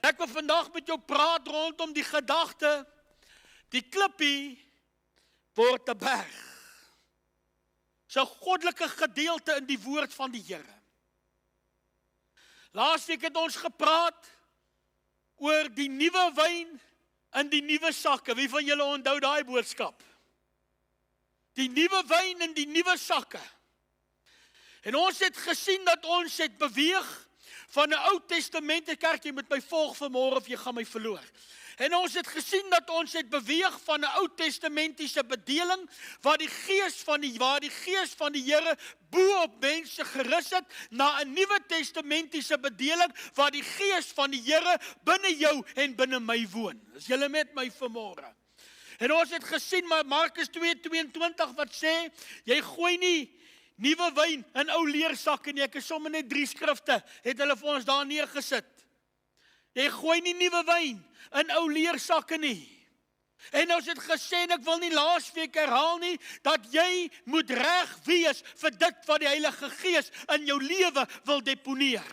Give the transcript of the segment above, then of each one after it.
Ek wil vandag met jou praat rondom die gedagte, die klippie word 'n berg. Dis 'n goddelike gedeelte in die woord van die Here. Laasweek het ons gepraat oor die nuwe wyn in die nuwe sakke. Wie van julle onthou daai boodskap? Die nuwe wyn in die nuwe sakke. En ons het gesien dat ons het beweeg van 'n Ou Testament kerk, jy moet my volg vanmôre of jy gaan my verloor. En ons het gesien dat ons het beweeg van 'n Ou Testamentiese bedeling waar die gees van die Here bo op mense gerus het, na 'n Nuwe Testamentiese bedeling waar die gees van die Here binne jou en binne my woon. Is julle met my vanmôre? En ons het gesien maar Markus 2:22 wat sê, jy gooi nie nuwe wyn in ou leersakke nie. Ek het sommer net 3 skrifte, het hulle vir ons daar neergesit. Jy gooi nie nuwe wyn in ou leersakke nie. En ons het gesê, en ek wil nie laasweek herhaal nie, dat jy moet reg wees vir dit wat die Heilige Gees in jou lewe wil deponeer.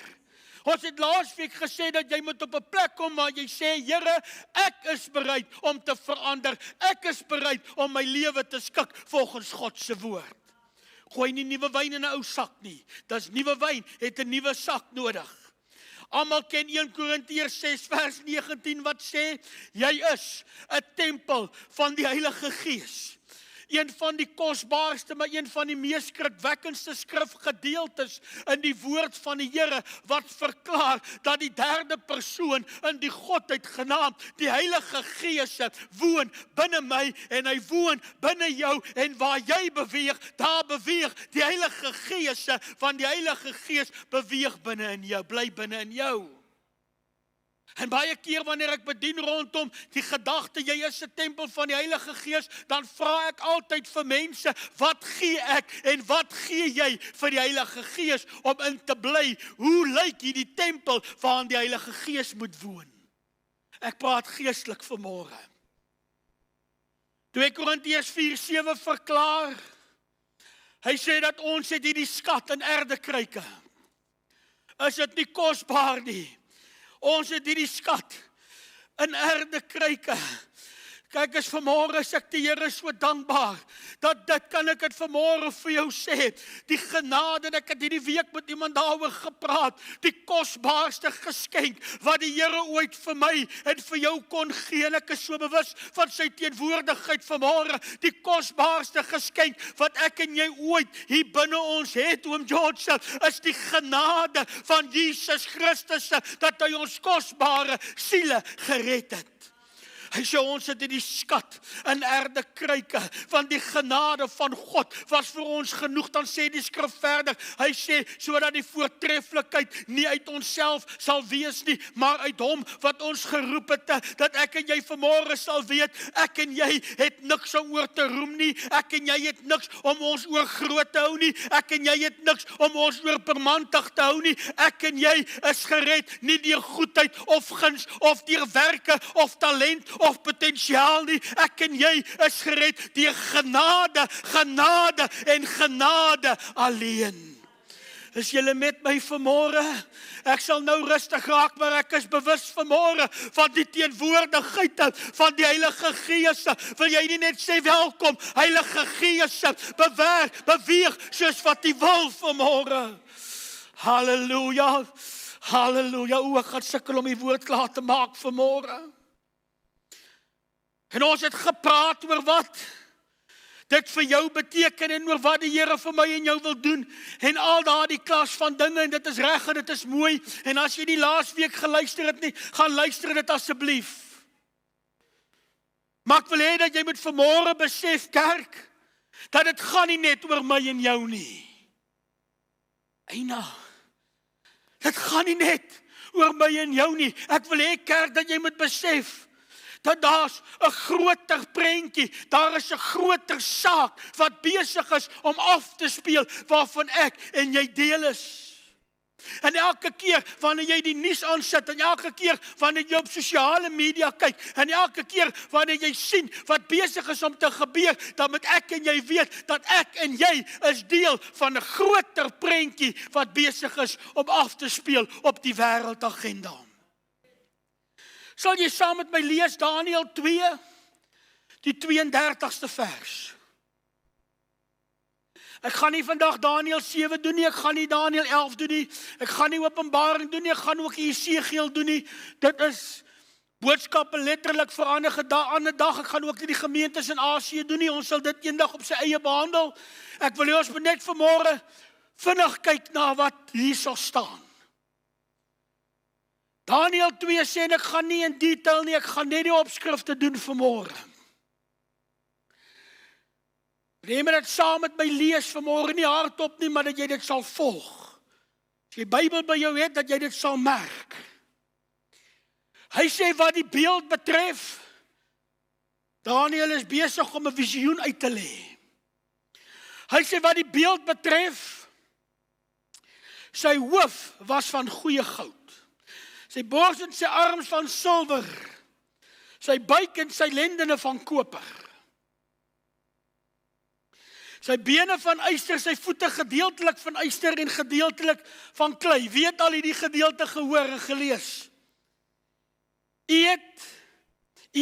Ons het laasweek gesê dat jy moet op 'n plek kom waar jy sê, Here, ek is bereid om te verander. Ek is bereid om my lewe te skik volgens God se woord. Gooi nie nuwe wyn in 'n ou sak nie. Dis nuwe wyn, het 'n nuwe sak nodig. Almal ken 1 Korintiërs 6 vers 19 wat sê, jy is 'n tempel van die Heilige Gees. Een van die kosbaarste, maar een van die mees skrikwekkendste skrifgedeeltes in die woord van die Here, wat verklaar dat die derde persoon in die Godheid genaamd, die Heilige Gees, woon binne my en hy woon binne jou, en waar jy beweeg, daar beweeg die Heilige Gees, van die Heilige Gees beweeg binne in jou, bly binne in jou. En baie keer wanneer ek bedien rondom die gedagte, jy is 'n tempel van die Heilige Gees, dan vra ek altyd vir mense, wat gee ek en wat gee jy vir die Heilige Gees om in te bly? Hoe lyk hierdie tempel waarin die Heilige Gees moet woon? Ek praat geestelik vanmôre. 2 Korintiërs 4:7 verklaar, hy sê dat ons het hierdie skat in erdekruike. Is dit nie kosbaar nie? Ons het hierdie skat in erdekruike. Kyk, as vanmôre is ek die Here so dankbaar, dat dit kan ek dit vanmôre vir jou sê, die genade, en ek het hierdie week met iemand daaroor gepraat, die kosbaarste geskenk, wat die Here ooit vir my en vir jou kon gee, en ek is so bewus van sy teenwoordigheid vanmôre, die kosbaarste geskenk, wat ek en jy ooit hier binne ons het, oom George, is die genade van Jesus Christus, dat hy ons kosbare siele gered het. Hy sê ons het die skat in erdekruike, want die genade van God was vir ons genoeg. Dan sê die skrif verder, hy sê, sodat die voortreffelikheid nie uit onsself sal wees nie, maar uit hom wat ons geroep het, dat ek en jy vanmôre sal weet, ek en jy het niks om oor te roem nie, ek en jy het niks om ons oor groot te hou nie, ek en jy het niks om ons oor permantig te hou nie, ek en jy is gered, nie deur goedheid of guns, of deur werke, of talent, of potensiaal nie, ek en jy is gered deur genade, genade en genade alleen. Is julle met my vanmôre? Ek sal nou rustig raak, maar ek is bewus vanmôre van die teenwoordigheid van die Heilige Gees. Wil jy nie net sê welkom, Heilige Gees, beweeg soos wat U wil vanmôre. Halleluja, halleluja. O, ek gaan sukkel om die woord klaar te maak vanmôre. En ons het gepraat oor wat dit vir jou beteken en oor wat die Here vir my en jou wil doen en al daardie klas van dinge, en dit is reg en dit is mooi, en as jy die laasweek geluister het nie, gaan luister dit asseblief. Maar ek wil hê dat jy moet vanmôre besef, kerk, dat dit gaan nie net oor my en jou nie. Eina, dit gaan nie net oor my en jou nie. Ek wil hê, kerk, dat jy moet besef, dat daar's 'n groter prentjie, daar is 'n groter saak wat besig is om af te speel, waarvan ek en jy deel is. En elke keer wanneer jy die nuus aansit, en elke keer wanneer jy op sosiale media kyk, en elke keer wanneer jy sien wat besig is om te gebeur, dan moet ek en jy weet dat ek en jy is deel van 'n groter prentjie wat besig is om af te speel op die wêreldagenda. Sal jy saam met my lees Daniël 2, die 32ste vers. Ek gaan nie vandag Daniël 7 doen nie, ek gaan nie Daniël 11 doen nie, ek gaan nie Openbaring doen nie, ek gaan ook nie Jesegiel doen nie. Dit is boodskappe letterlik vir 'n ander dag. Ek gaan ook nie die gemeentes in Asië doen nie, ons sal dit eendag op sy eie behandel. Ek wil ons net vanmôre vinnig kyk na wat hier sal staan. Daniël 2 sê, en ek gaan nie in detail nie, ek gaan net die opskrifte doen vanmôre. Neem dit saam met my lees vanmôre, nie hardop nie, maar dat jy dit sal volg. As jy Bybel by jou het, dat jy dit sal merk. Hy sê wat die beeld betref, Daniël is besig om 'n visioen uit te lê. Hy sê wat die beeld betref, sy hoof was van goeie goud, sy bors en sy arms van silwer, sy buik en sy lendene van koper, sy bene van yster, sy voete gedeeltelik van yster en gedeeltelik van klei. Wie het al hierdie gedeelte gehoor en gelees? U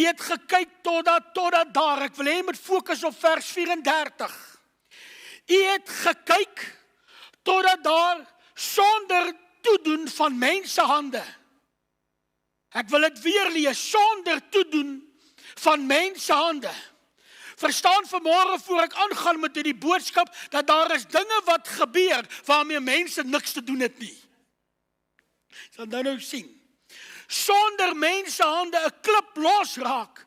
het gekyk totdat daar, ek wil hê met fokus op vers 34. U het gekyk totdat daar sonder toedoen van mensehande. Ek wil dit weer lees, sonder toedoen van mensehande. Verstaan vanmôre voor ek aangaan met die boodskap, dat daar is dinge wat gebeur, waarmee mense niks te doen het nie. Sal nou sien. Sonder mensehande 'n klip losraak,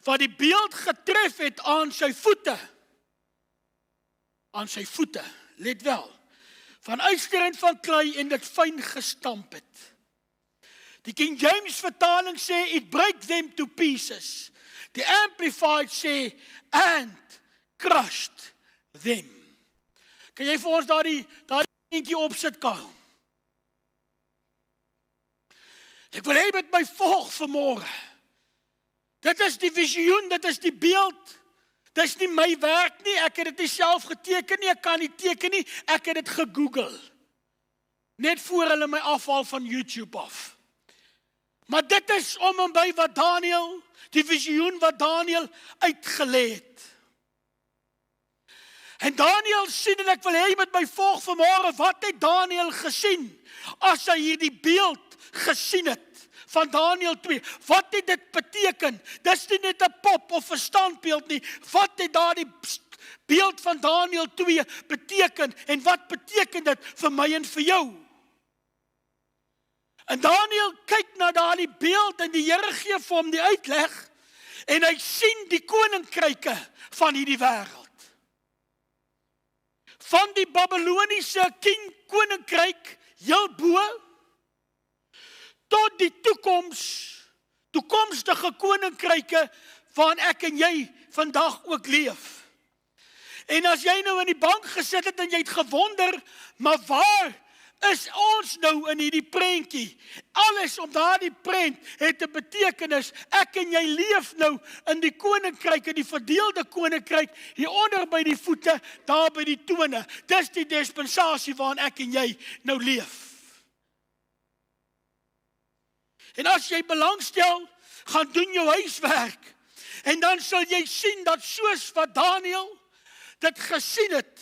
wat die beeld getref het aan sy voete. Aan sy voete, let wel, van yster en van klei en dit fyn gestamp het. Die King James vertaling sê, it break them to pieces. Die Amplified sê, and crushed them. Kan jy vir ons daardie eentjie opsit, Karl? Ek wil hê met my volg vanmôre. Dit is die visioen, dit is die beeld. Dit is nie my werk nie, ek het dit nie self geteken nie, ek kan nie teken nie, ek het dit gegoogel. Net voor hulle my afhaal van YouTube af. Maar dit is om en by wat Daniël, die visioen wat Daniël uitgelê het. En Daniël sien, en ek wil hê met my volg vanmôre, wat het Daniël gesien, as hy hierdie beeld gesien het, van Daniël 2, wat het dit beteken? Dis nie net 'n pop of 'n standbeeld nie, wat het daardie beeld van Daniël 2 beteken, en wat beteken dit vir my en vir jou? En Daniël kyk na daardie beeld, en die Here gee vir hom die uitleg, en hy sien die koninkryke van hierdie wêreld. Van die Babyloniese koninkryk, heel bo, tot die toekomstige koninkryke waarin ek en jy vandag ook leef. En as jy nou in die bank gesit het en jy het gewonder, maar waar is ons nou in hierdie prentjie? Alles op daardie prent het 'n betekenis. Ek en jy leef nou in die koninkryk, in die verdeelde koninkryk, hieronder by die voete, daar by die tone. Dis die dispensasie waarin ek en jy nou leef. En as jy belangstel, gaan doen jou huiswerk. En dan sal jy sien dat soos wat Daniël dit gesien het,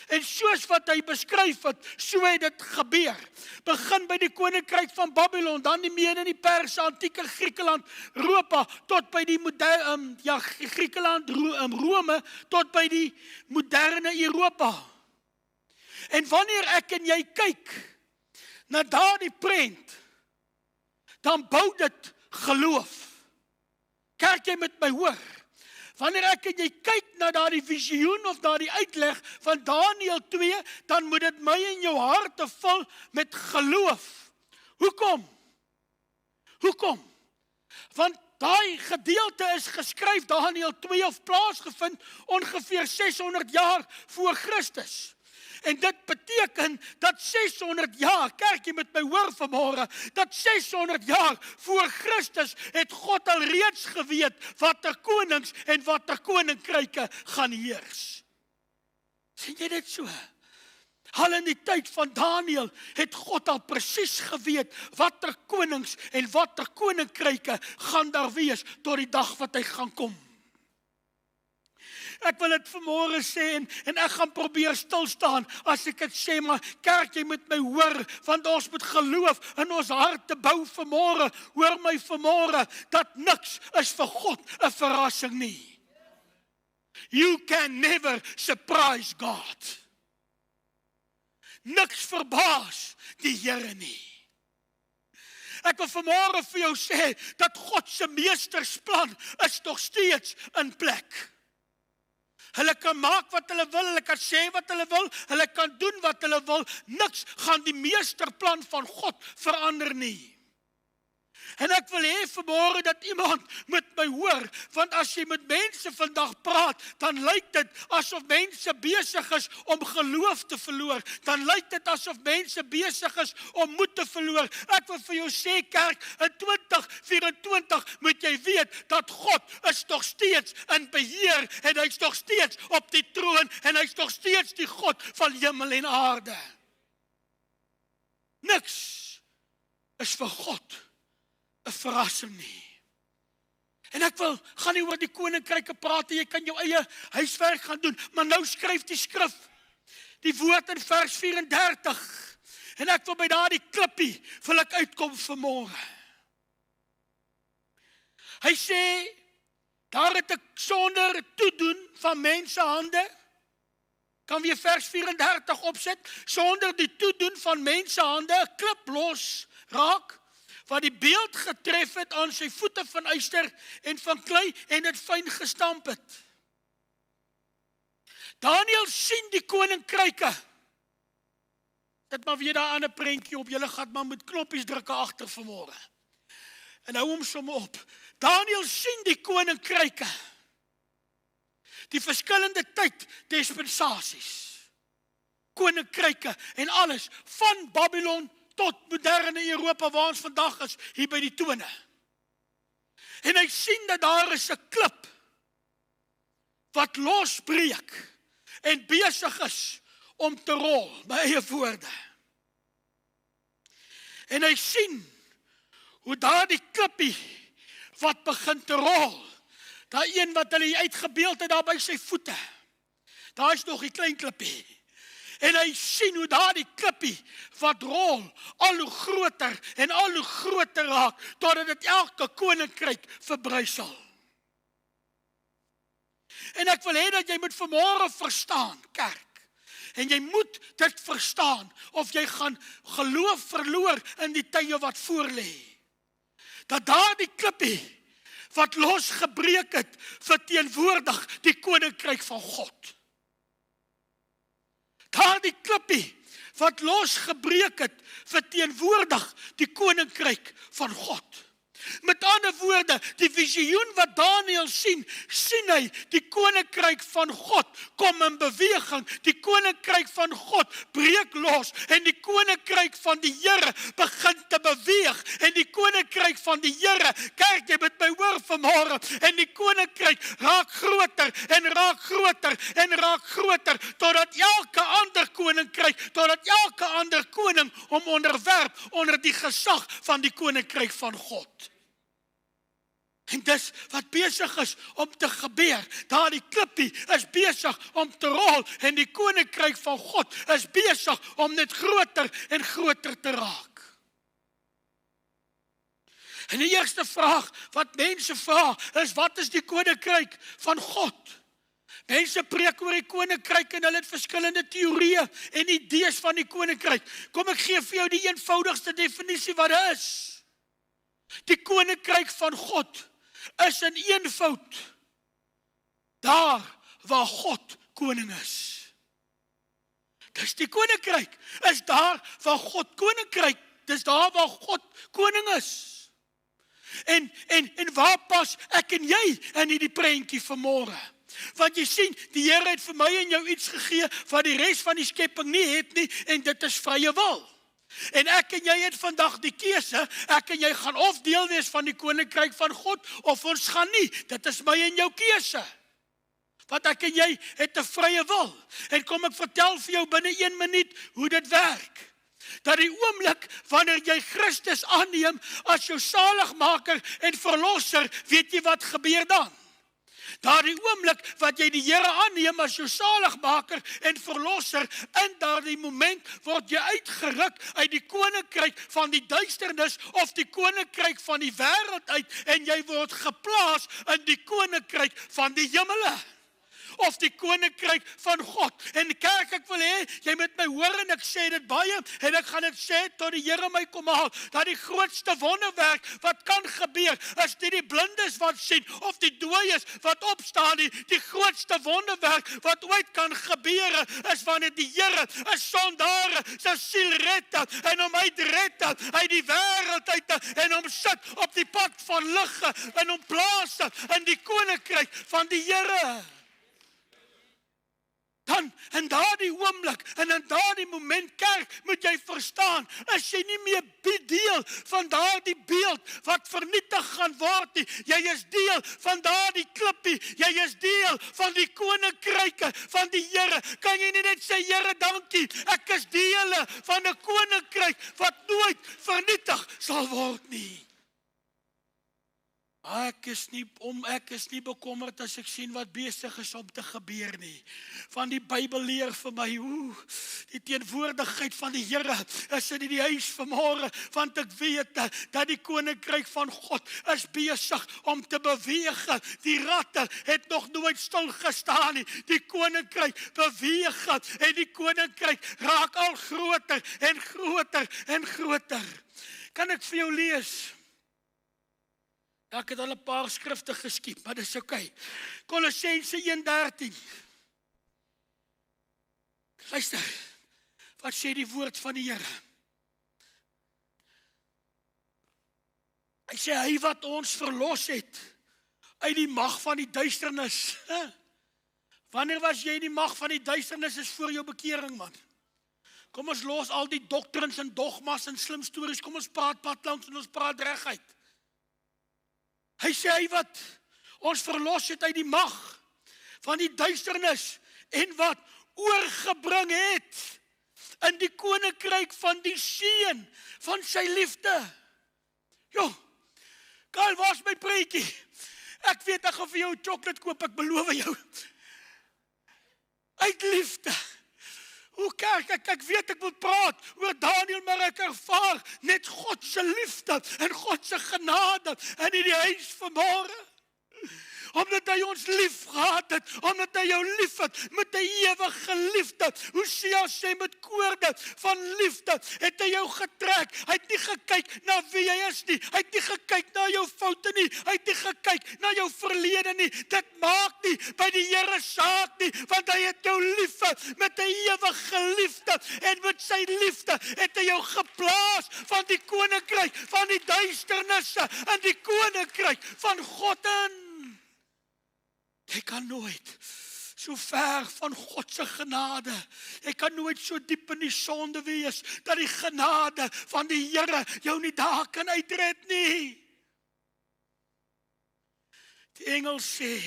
en soos wat hy beskryf het, so het dit gebeur. Begin by die koninkryk van Babylon, dan die Mede en die Perse, antieke Griekeland, Europa, tot by die Griekeland, Rome, tot by die moderne Europa. En wanneer ek en jy kyk na daardie prent, dan bou dit geloof. Kyk jy met my hoor. Wanneer ek en jy kyk na daardie visioen of daardie uitleg van Daniël 2, dan moet dit my en jou harte vul met geloof. Hoekom? Want daai gedeelte is geskryf, Daniël 2, of plaasgevind ongeveer 600 jaar voor Christus. En dit beteken dat 600 jaar, kyk jy met my hoor vanmôre, dat 600 jaar voor Christus het God al reeds geweet watter konings en watter koninkryke gaan heers. Sien jy dit so? Al in die tyd van Daniël het God al presies geweet watter konings en watter koninkryke gaan daar wees tot die dag wat hy gaan kom. Ek wil dit vanmôre sê en ek gaan probeer stil staan as ek dit sê, maar kerk, jy moet my hoor, want ons moet geloof in ons harte bou vanmôre. Hoor my vanmôre, dat niks is vir God 'n verrassing nie. You can never surprise God. Niks verbaas die Here nie. Ek wil vanmôre vir jou sê, dat God se meestersplan is nog steeds in plek. Hulle kan maak wat hulle wil, hulle kan sê wat hulle wil, hulle kan doen wat hulle wil, niks gaan die meesterplan van God verander nie. En ek wil hê vanmôre dat iemand met my hoor, want as jy met mense vandag praat, dan lyk dit asof mense besig is om geloof te verloor, dan lyk dit asof mense besig is om moed te verloor. Ek wil vir jou sê, kerk, in 2024 moet jy weet, dat God is nog steeds in beheer, en hy is nog steeds op die troon, en hy is nog steeds die God van hemel en aarde. Niks is vir God 'n verrassing nie. En ek gaan nie oor die koninkryke praat, jy kan jou eie huiswerk gaan doen, maar nou skryf die skrif, die woord in vers 34, en ek wil by daardie klippie, wil ek uitkom vanmôre. Hy sê, daar het ek sonder toedoen van mensehande, kan weer vers 34 opset, sonder die toedoen van mensehande, 'n klip los raak, wat die beeld getref het aan sy voete van yster en van klei en dit fyn gestamp het. Daniël sien die koninkryke. Dit maar weer daar aan 'n prentjie op, julle gaan maar met knoppies druk agter vanmôre. En hou hom sommer op. Daniël sien die koninkryke. Die verskillende tyd dispensasies. Koninkryke en alles, van Babylon tot moderne Europa waar ons vandag is, hier by die tone. En hy sien dat daar is 'n klip wat losbreek en besig is om te rol, my eie woorde. En hy sien hoe daardie klippie wat begin te rol, daai een wat hulle uitgebeeld het daar by sy voete, daar is nog die klein klippie. En hy sien hoe daardie klippie wat rol, al hoe groter en al hoe groter raak, totdat dit elke koninkryk verbrysel. En ek wil hê dat jy moet vanmôre verstaan, kerk, en jy moet dit verstaan, of jy gaan geloof verloor in die tye wat voorlê. Dat daardie klippie wat losgebreek het, verteenwoordig die koninkryk van God. Daardie klippie wat losgebreek het, verteenwoordig die koninkryk van God. Met ander woorde, die visioen wat Daniël sien hy die koninkryk van God kom in beweging, die koninkryk van God breek los, en die koninkryk van die Here begin te beweeg, en die koninkryk van die Here, kerk, jy moet my hoor vanmôre, en die koninkryk raak groter, en raak groter, en raak groter, totdat elke ander koninkryk, totdat elke ander koning hom onderwerp onder die gesag van die koninkryk van God. En dis wat besig is om te gebeur. Daardie klippie is besig om te rol, en die koninkryk van God is besig om net groter en groter te raak. En die eerste vraag wat mense vra is, wat is die koninkryk van God? Mense preek oor die koninkryk en hulle het verskillende teorieë en idees van die koninkryk. Kom ek gee vir jou die eenvoudigste definisie wat dit is. Die koninkryk van God is in eenvoud daar waar God koning is. Dis die koninkryk, is daar waar God koninkryk, dis daar waar God koning is. En waar pas ek en jy in hierdie prentjie vanmôre? Want jy sien, die Here het vir my en jou iets gegee wat die res van die skepping nie het nie, en dit is vrye wil. En ek en jy het vandag die keuse, ek en jy gaan of deel wees van die koninkryk van God, of ons gaan nie. Dit is my en jou keuse. Want ek en jy het 'n vrye wil. En kom ek vertel vir jou binne 1 minuut hoe dit werk. Dat die oomblik wanneer jy Christus aanneem as jou saligmaker en verlosser, weet jy wat gebeur dan? Daardie oomblik wat jy die Here aanneem as jou saligmaker en verlosser, in daardie moment word jy uitgeruk uit die koninkryk van die duisternis of die koninkryk van die wêreld uit en jy word geplaas in die koninkryk van die hemele. Of die koninkryk van God. En kerk, ek wil hê, jy moet my hoor en ek sê dit baie, en ek gaan dit sê tot die Here my kom haal, dat die grootste wonderwerk wat kan gebeur, is nie die blindes wat sien, of die dooies wat opstaan nie. Die grootste wonderwerk wat ooit kan gebeur, is wanneer die Here 'n sondaar sy siel red en hom uitred uit die wêreld uit, en hom sit op die pad van lig, en hom plaas in die koninkryk van die Here. Dan, in daardie oomblik, en in daardie moment, kerk, moet jy verstaan, is jy nie meer deel van daardie beeld wat vernietig gaan word nie. Jy is deel van daardie klippie, jy is deel van die koninkryke van die Here. Kan jy nie net sê, Here, dankie, ek is deel van 'n koninkryk wat nooit vernietig sal word nie. Ek is nie bekommerd as ek sien wat besig is om te gebeur nie. Want die Bybel leer vir my, die teenwoordigheid van die Here is in die huis vanmôre, want ek weet dat die koninkryk van God is besig om te beweeg. Die ratte het nog nooit stil gestaan nie. Die koninkryk beweeg en die koninkryk raak al groter en groter en groter. Kan ek vir jou lees? Ek het al 'n paar skrifte geskiep, maar dis okay. Kolossense 1:13. Luister, wat sê die woord van die Here? Hy sê, hy wat ons verlos het uit die mag van die duisternis. Wanneer was jy in die mag van die duisternis? Is voor jou bekering, man. Kom ons los al die doktrines en dogmas en slim stories, kom ons praat pad langs en ons praat reguit. Hy sê, hy wat ons verlos het uit die mag van die duisternis en wat oorgebring het in die koninkryk van die seun van sy liefde. Karl, waar is my preekie? Ek weet, ek gaan vir jou 'n chocolate koop, ek beloof jou. Uit liefde. Kerk, ek weet ek moet praat oor Daniel, maar ek ervaar net God se liefde en God se genade in die huis vanmôre. Omdat hy ons lief gehad het, omdat hy jou lief het, met 'n ewige liefde. Hosea sê met koorde van liefde, het hy jou getrek. Hy het nie gekyk na wie jy is nie, hy het nie gekyk na jou foute nie, hy het nie gekyk na jou verlede nie. Dit maak nie by die Here saak nie, want hy het jou lief met 'n ewige liefde, en met sy liefde het hy jou geplaas van die koninkryk van die duisternisse in die koninkryk van God in. Jy kan nooit so ver van God se genade, jy kan nooit so diep in die sonde wees, dat die genade van die Here jou nie daar kan uitred nie. Die engel sê,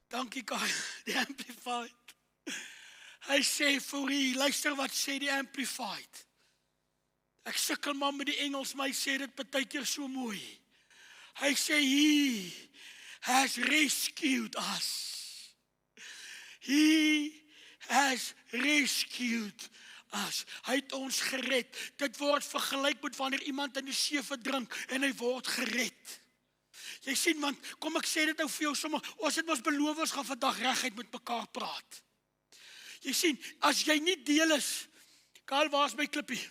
dankie God, die Amplified. Hy sê vir u, luister wat sê die Amplified. Ek sukkel maar met die Engels, maar hy sê dit baie keer so mooi. Hy sê, He has rescued us. He has rescued us. Hy het ons gered. Dit word vergelyk met wanneer iemand in die see verdrink en hy word gered. Jy sien, man, kom ek sê dit nou vir jou sommer, ons het ons beloof, ons gaan vandag reguit met mekaar praat. Jy sien, as jy nie deel is, Karl, waar is my klippie?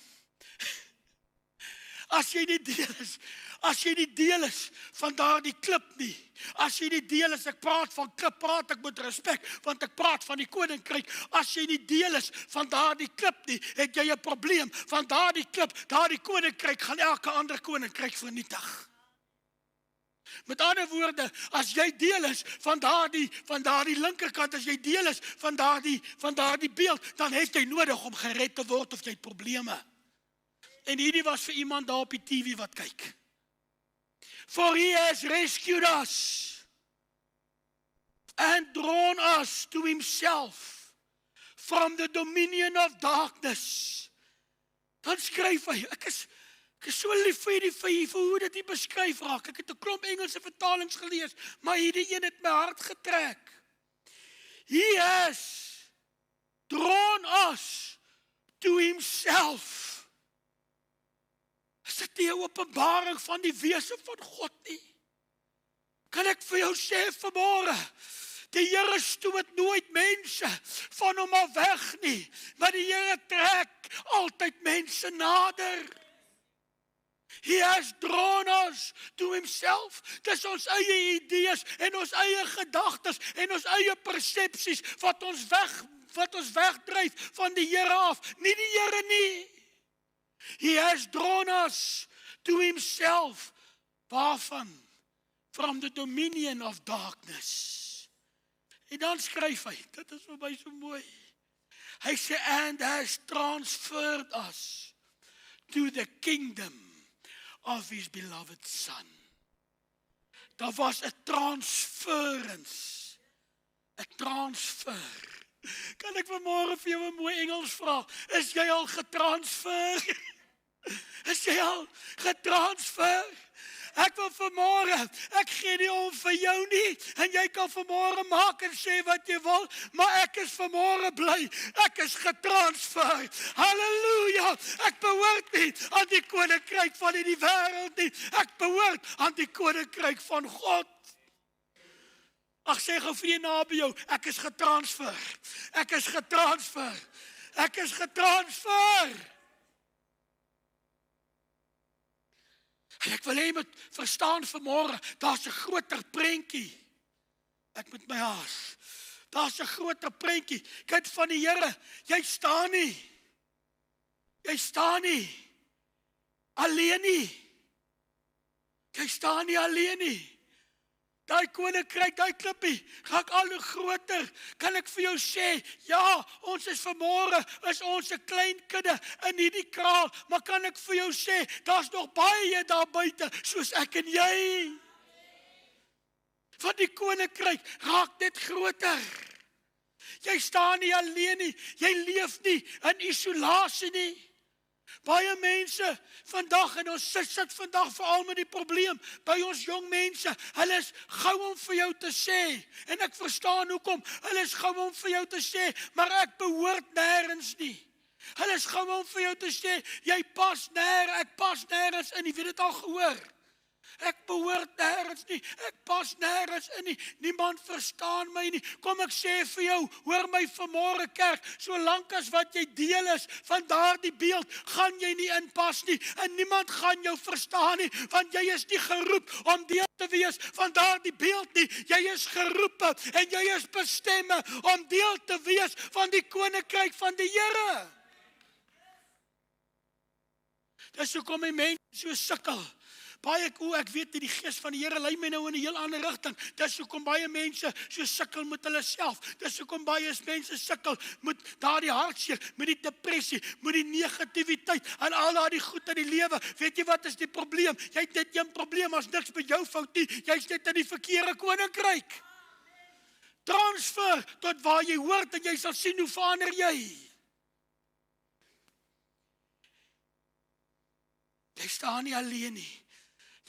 As jy nie deel is van daardie klip nie, as jy nie deel is, ek praat van klip, praat ek met respek, want ek praat van die koninkryk, as jy nie deel is van daardie klip nie, het jy 'n probleem, van daardie klip, daardie koninkryk, gaan elke ander koninkryk vernietig. Met ander woorde, as jy deel is van daardie linkerkant, as jy deel is van daardie beeld, dan het jy nodig om gered te word of jy het probleme. En hierdie was vir iemand daar op die TV wat kyk. For he has rescued us and drawn us to himself from the dominion of darkness. Dan skryf hy, ek is so lief vir hoe dit hier beskryf raak. Ek het 'n klomp Engelse vertalings gelees, maar hierdie een het my hart getrek. He has drawn us to himself. Is dit nie 'n openbaring van die wese van God nie? Kan ek vir jou sê vanmôre, die Here stoot nooit mense van hom af weg nie, maar die Here trek altyd mense nader. He has drawn us to himself. Dis ons eie idees en ons eie gedagtes en ons eie persepsies wat ons wegdryf van die Here af, nie die Here nie. He has drawn us to himself. Waarvan? From the dominion of darkness. En dan skryf hy, dit is vir my so mooi. Hy sê, and has transferred us to the kingdom of his beloved son. Daar was 'n transference. 'n transfer. Kan ek vanmôre vir jou 'n mooi Engels vra? Is jy al getransfer? Is jy al getransfer? Ek wil vanmôre, ek gee nie om vir jou nie, en jy kan vanmôre maak en sê wat jy wil, maar ek is vanmôre bly, ek is getransfer. Halleluja, ek behoort nie aan die koninkryk van hierdie wêreld nie, ek behoort aan die koninkryk van God. Ag, sê gou vir die naby jou, ek is getransfer, ek is getransfer, ek is getransfer. En ek wil hê jy moet verstaan vanmôre, daar's 'n groter prentjie. Ek moet my haas. Daar's 'n groter prentjie. Kind van die Here, jy staan nie alleen nie. Jy staan nie alleen nie. Daai koninkryk, daai klippie, raak al hoe groter. Kan ek vir jou sê, ja, ons is vanmôre, is ons 'n klein kudde in hierdie kraal, maar kan ek vir jou sê, daar's nog baie daar buite, soos ek en jy. Van die koninkryk raak dit groter. Jy staan nie alleen nie, jy leef nie in isolasie nie. Baie mense vandag, en ons sit vandag veral met die probleem, by ons jong mense, hulle is gou om vir jou te sê, en ek verstaan hoekom, hulle is gou om vir jou te sê, maar ek behoort nêrens nie. Hulle is gou om vir jou te sê, ek pas nêrens in, jy weet dit al gehoor. Ek behoort nêrens nie, ek pas nêrens in nie, niemand verstaan my nie. Kom ek sê vir jou, hoor my vanmôre kerk, solank as wat jy deel is van daardie beeld, gaan jy nie inpas nie, en niemand gaan jou verstaan nie, want jy is nie geroep om deel te wees van daardie beeld nie, jy is geroepe, en jy is bestemme om deel te wees van die koninkryk van die Here. Dis hoekom my mense so sukkel. Baie, ek weet nie, die gees van die Here lei my nou in 'n heel ander rigting. Dis hoekom baie mense so sukkel met hulle self. Dis hoekom baie mense sukkel met daardie hartseer, met die depressie, met die negativiteit en al daardie goed in die lewe. Weet jy wat is die probleem? Jy het net een probleem, as niks met jou fout nie. Jy's net in die verkeerde koninkryk. Transfer tot waar jy hoort en jy sal sien hoe verander jy. Jy staan nie alleen nie.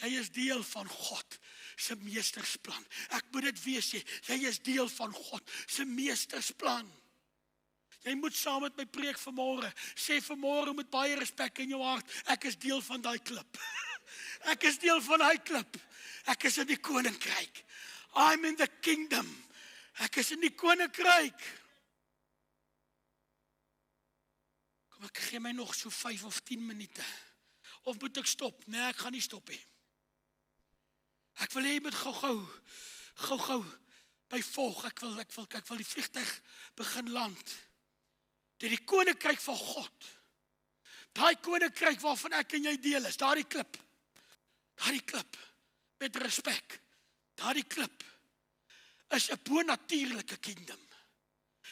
Jy is deel van God se meestersplan. Ek moet dit weer sê, jy is deel van God se meestersplan. Jy moet saam met my preek vanmôre, sê vanmôre met baie respek in jou hart, ek is deel van daai klip. Ek is deel van daai klip. Ek is in die koninkryk. I'm in the kingdom. Ek is in die koninkryk. Kom, ek gee my nog so 5 of 10 minute. Of moet ek stop? Nee, ek gaan nie stop nie. Ek wil hê jy moet gou by volg. Ek wil die vliegtuig begin land. Dit die koninkryk van God. Daai koninkryk waarvan ek en jy deel is, daardie klip, met respek, daardie klip, is 'n bonatuurlike kingdom.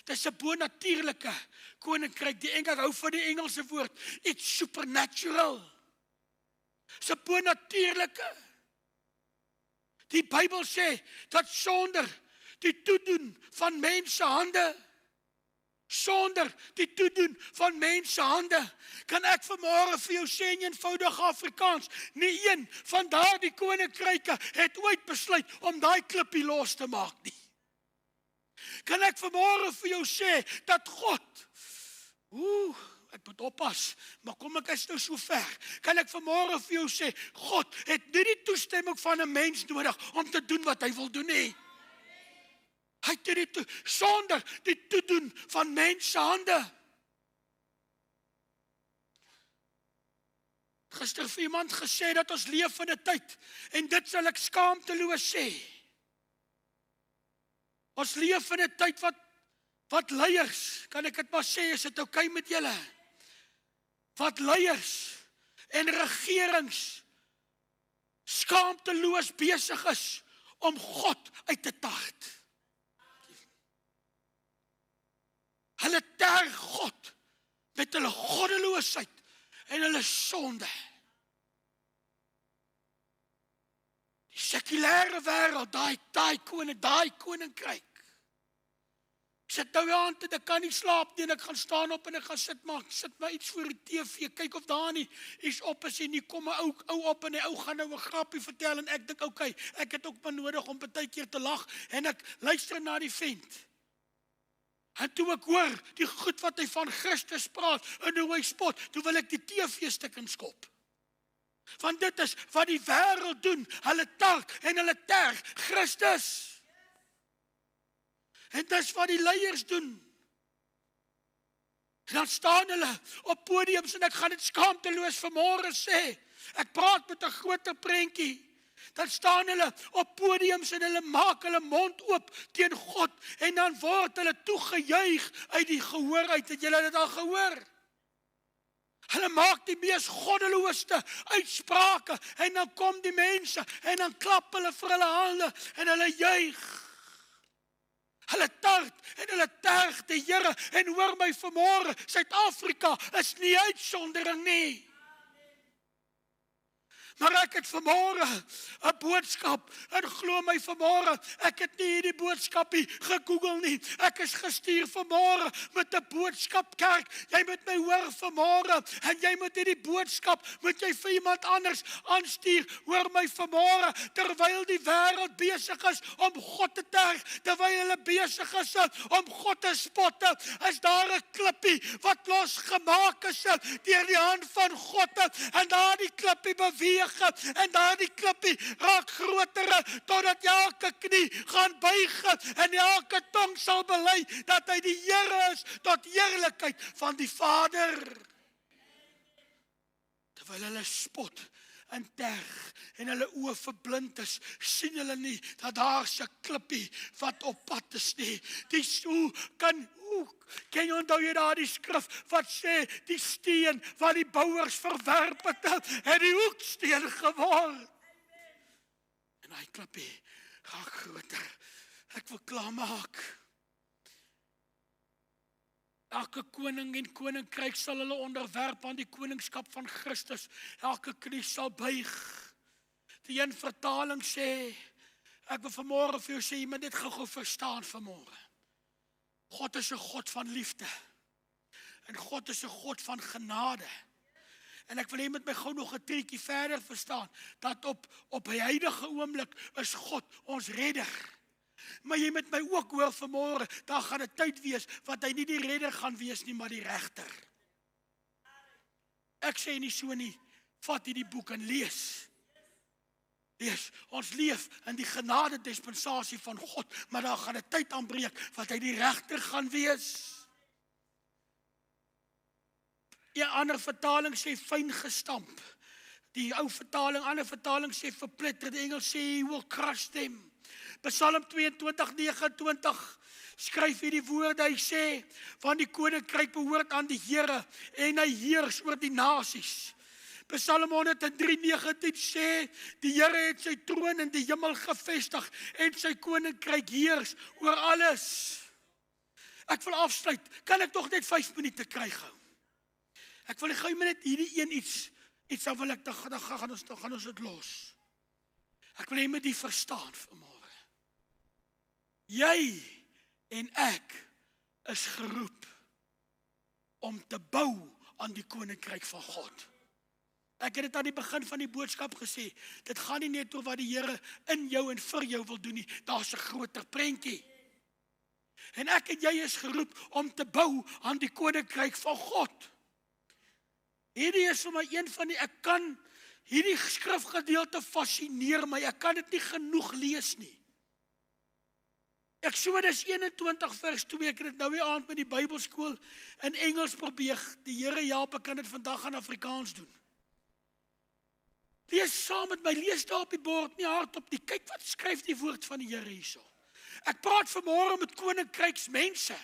Dit is 'n bonatuurlike koninkryk. Die Engels hou van die Engelse woord, it's supernatural. Dis 'n bonatuurlike. Die Bybel sê dat sonder die toedoen van mense hande. Sonder die toedoen van mense hande, kan ek vanmôre vir jou sê in eenvoudige Afrikaans, nie een van daardie koninkryke het ooit besluit om daai klippie los te maak nie. Kan ek vanmôre vir jou sê, dat God, ek moet oppas, maar kom ek is nou so ver, kan ek vanmôre vir jou sê, God het nie die toestemming van 'n mens nodig, om te doen wat hy wil doen nie. Hy het dit sonder die toedoen van mense hande. Gister vir iemand gesê dat ons leef in 'n tyd, en dit sal ek skaamteloos sê. Ons leef in 'n tyd wat leiers, kan ek dit maar sê, is dit oukei met julle? Wat leiers en regerings skaamteloos besig is om God uit te tart. Hulle terg God met hulle goddeloosheid en hulle sonde. Die sekulêre wêreld, daai koninkryk. Ek sit nou aan te, ek kan nie slaap nie, en ek gaan staan op en ek gaan sit maar iets voor die TV, kyk of daar nie iets op is en nie kom 'n ou op en die ou gaan nou 'n grappie vertel en ek dink okay, ek het ook maar nodig om baie keer te lag en ek luister na die vent. En toe ek hoor die goed wat hy van Christus praat en hoe hy spot, toe wil ek die TV-stuk inskop. Want dit is wat die wêreld doen, hulle talk en hulle terg Christus. En dit is wat die leiers doen. En dan staan hulle op podiums en ek gaan dit skaamteloos vanmôre sê. Ek praat met 'n groter prentjie. Dan staan hulle op podiums en hulle maak hulle mond oop teen God en dan word hulle toegejuig uit die gehoor uit. Het julle dit al gehoor? Hulle maak die mees goddelooste uitsprake en dan kom die mense en dan klap hulle vir hulle hande en hulle juig. Hulle tart en hulle terg die Here en hoor my vanmôre, Suid-Afrika is nie uitsondering nie. Maar ek het vanmôre 'n boodskap, en glo my vanmôre, ek het nie hierdie boodskapie gegoogel nie. Ek is gestuur vanmôre met 'n boodskap kerk. Jy moet my hoor vanmôre, en jy moet hierdie boodskap, moet jy vir iemand anders aanstuur. Hoor my vanmôre, terwyl die wêreld besig is om God te terg, terwyl hulle besig is om God te spotte, is daar 'n klippie wat losgemaak is deur die hand van God, en daardie klippie beweeg. En daardie klippie raak groter totdat elke knie gaan buig en elke tong sal bely dat hy die Here is tot heerlikheid van die Vader. Terwyl hulle spot en terg en hulle oë verblind is, sien hulle nie dat daar 'n klippie wat op pad is nie. Ken jy onthou jy daardie skrif wat sê die steen wat die bouers verwerp het die hoeksteen geword. En hy klippie raak groter. Ek wil klaarmaak. Elke koning en koninkryk sal hulle onderwerp aan die koningskap van Christus. Elke knie sal buig. Die een vertaling sê, ek wil vanmôre vir jou sê, jy moet dit gou verstaan vanmôre. God is 'n God van liefde. En God is 'n God van genade. En ek wil hê met my gou nog 'n triekie verder verstaan, dat op die huidige oomblik is God ons redder. Maar jy moet my ook hoor vanmôre, daar gaan 'n tyd wees, wat hy nie die redder gaan wees nie, maar die regter. Ek sê nie so nie, vat hierdie boek en lees. Lees, ons leef in die genade dispensasie van God, maar daar gaan 'n tyd aanbreek, wat hy die regter gaan wees. 'n ander vertaling sê fyn gestamp. Die ou vertaling, ander vertaling sê verpletter, die Engels sê he will crush them. Psalm 22:29 skryf hierdie woorde, hy sê, van die koninkryk behoort aan die Here, en hy heers oor die nasies. Psalm 103:19 sê, die Here het sy troon in die hemel gevestig, en sy koninkryk heers oor alles. Ek wil afsluit, kan ek toch net 5 minute kry gou? Ek wil gou net hierdie een iets dan wil ek, dan gaan ons dit los. Ek wil hê met die verstaan vanmôre. Jy en ek is geroep om te bou aan die koninkryk van God. Ek het dit aan die begin van die boodskap gesê, dit gaan nie net oor wat die Here in jou en vir jou wil doen nie, daar's 'n groter prentjie. En ek en jy is geroep om te bou aan die koninkryk van God. Hierdie is vir my een van die, ek kan hierdie skrifgedeelte fascineer my, ek kan dit nie genoeg lees nie. Eksodus 21 vers 2, ek het dit nou weer aand met die Bybelskool in Engels probeer, die Here help, ek kan dit vandag in Afrikaans doen. Lees saam met my, lees daar op die bord, nie hardop nie, kyk wat skryf die woord van die Here hierso. Ek praat vanmôre met koninkryksmense.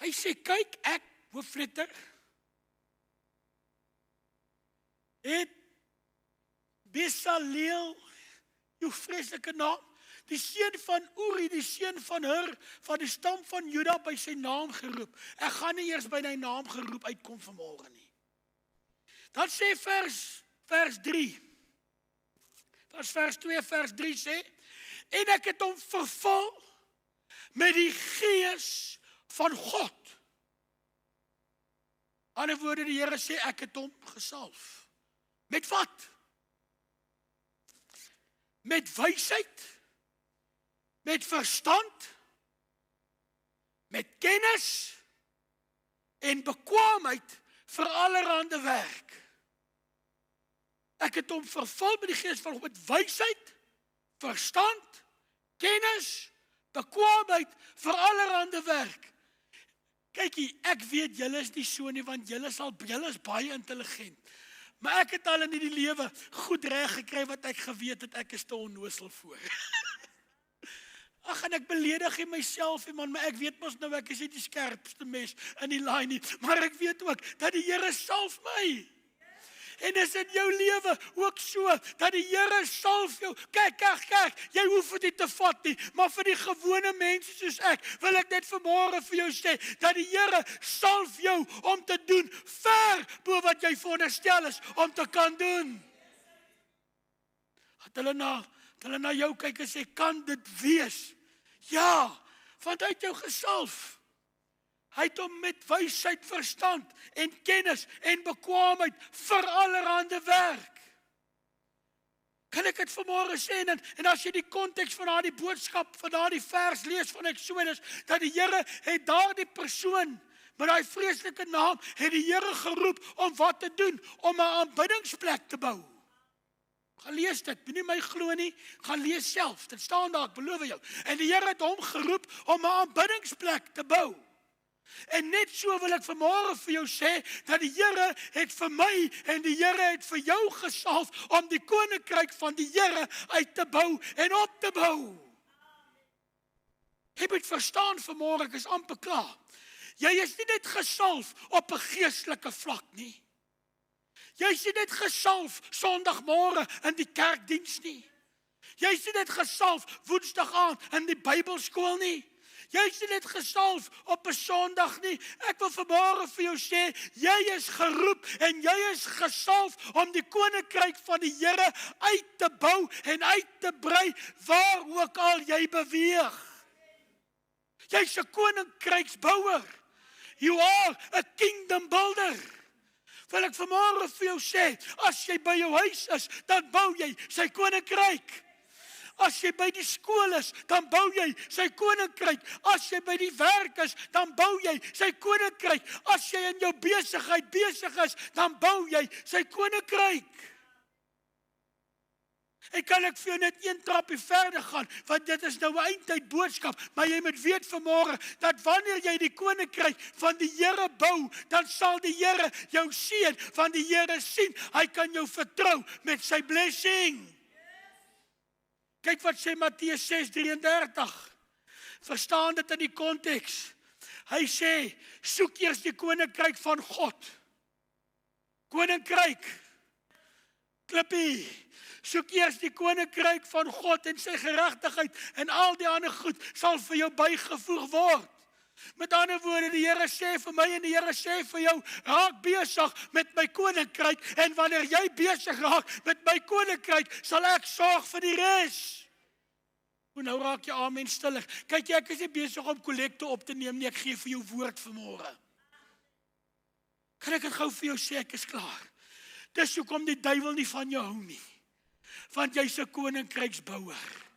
Hy sê, kyk, ek, hoofletter, het Besaleel, jou vreeslike naam, die seun van Uri, die seun van Hur, van die stam van Juda by sy naam geroep. Ek gaan nie eers by die naam geroep uitkom vanmôre nie. Dan sê vers 3, vers 2, vers 3 sê, en ek het hom vervul met die gees van God. Ander woorde, die Here sê, ek het hom gesalf. Met wat? Met wysheid, met verstand, met kennis en bekwaamheid vir allerhande werk. Ek het hom vervul met die gees van God, met wysheid, verstand, kennis, bekwaamheid vir allerhande werk. Kykie, ek weet julle is nie so nie, want julle is baie intelligent. Maar ek het al in die lewe goed reg gekry wat ek geweet het, ek is te onnosel voor. Ag, en ek beledig nie myself, man, maar ek weet mos nou, ek is nie die skerpste mes in die laai nie, maar ek weet ook, dat die Here salf my. En is in jou lewe ook so, dat die Here salf jou. Kyk, jy hoef dit nie te vat nie, maar vir die gewone mense soos ek, wil ek net vanmôre vir jou sê, dat die Here salf jou om te doen, ver bo wat jy veronderstel is, om te kan doen. Dat hulle na jou kyk en sê, kan dit wees? Ja, want hy het jou gesalf. Hy het hom met wysheid, verstand en kennis en bekwaamheid vir allerhande werk. Kan ek dit vanmôre sê, en as jy die konteks van daardie boodskap, van daardie vers lees van Eksodus, dat die Here het daardie persoon, met daai vreeslike naam, het die Here geroep om wat te doen, om 'n aanbiddingsplek te bou. Gaan lees dit, moenie my glo nie, gaan lees self, dit staan daar, ek beloof jou. En die Here het hom geroep om 'n aanbiddingsplek te bou. En net so wil ek vanmôre vir jou sê, dat die Here het vir my en die Here het vir jou gesalf om die koninkryk van die Here uit te bou en op te bou. Heb het verstaan vanmôre, ek is amper klaar. Jy is nie net gesalf op 'n geestelike vlak nie. Jy is nie net gesalf Sondagmôre in die kerkdiens nie. Jy is nie net gesalf Woensdag aand in die Bybelskool nie. Jy is nie net gesalf op 'n Sondag nie. Ek wil vanmôre vir jou sê, jy is geroep en jy is gesalf om die koninkryk van die Here uit te bou en uit te brei waar ook al jy beweeg. Jy's 'n koninkryksbouer. You are a kingdom builder. Wil ek vanmôre vir jou sê, as jy by jou huis is, dan bou jy sy koninkryk. As jy by die skool is, dan bou jy sy koninkryk. As jy by die werk is, dan bou jy sy koninkryk. As jy in jou besigheid besig is, dan bou jy sy koninkryk. En kan ek vir jou net een trappie verder gaan, want dit is nou 'n eindtyd boodskap, maar jy moet weet vanmôre, dat wanneer jy die koninkryk van die Here bou, dan sal die Here jou seën, want die Here sien, hy kan jou vertrou met sy blessing. Kyk wat sê Matteus 6:33, verstaan dit in die konteks. Hy sê, soek eers die koninkryk van God. Koninkryk, klippie, soek eers die koninkryk van God en sy geregtigheid en al die ander goed sal vir jou bygevoeg word. Met ander woorde, die Here sê vir my en die Here sê vir jou, raak besig met my koninkryk en wanneer jy besig raak met my koninkryk, sal ek sorg vir die res. O, nou raak jy amen stillig. Kyk, ek is nie besig om kollekte op te neem nie, ek gee vir jou woord vanmôre. Kan ek dit gou vir jou sê, ek is klaar. Dis hoekom die duiwel nie van jou hou nie. Want jy's 'n koninkryksbouer.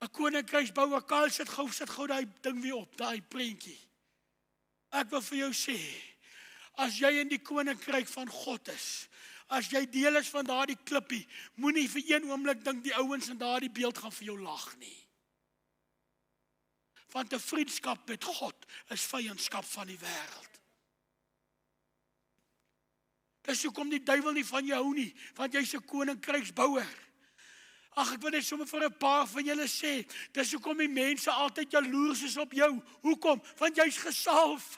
'n Koninkryksbouer, Karl, sit gou daai ding weer op, daai prentjie. Ek wil vir jou sê, as jy in die koninkryk van God is, as jy deel is van daardie klippie, moenie vir een oomblik dink die ouens in daardie beeld gaan vir jou lag nie. Want 'n vriendskap met God is vyandskap van die wêreld. Dis hoekom die duiwel nie van jou hou nie, want jy's 'n koninkryksbouer. Ag, ek wil net sommer vir 'n paar van julle sê, dis hoekom die mense altyd jaloers is op jou. Hoekom? Want jy's gesalf.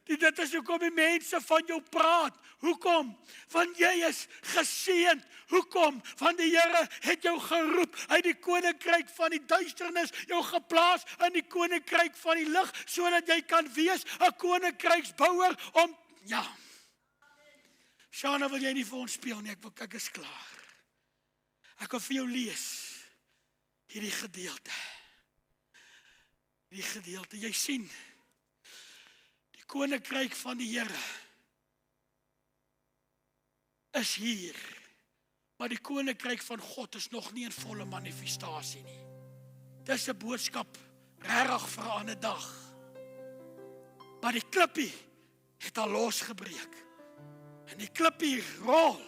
Dit is hoekom die mense van jou praat. Hoekom? Want jy is geseënd. Hoekom? Want die Here het jou geroep uit die koninkryk van die duisternis, jou geplaas in die koninkryk van die lig, sodat jy kan wees 'n koninkryksbouer om, ja. Shana, wil jy nie vir ons speel nie? Ek is klaar. Ek wil vir jou lees hierdie gedeelte. Jy sien, die koninkryk van die Here is hier, maar die koninkryk van God is nog nie in volle manifestasie nie. Dis 'n boodskap regtig vir 'n ander dag. Maar die klippie het al losgebreek. En die klippie rol.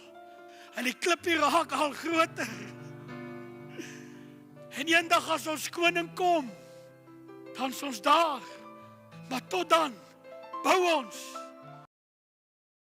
En die klippie raak al groter. En eendag as ons koning kom, dan is ons daar. Maar tot dan, bou ons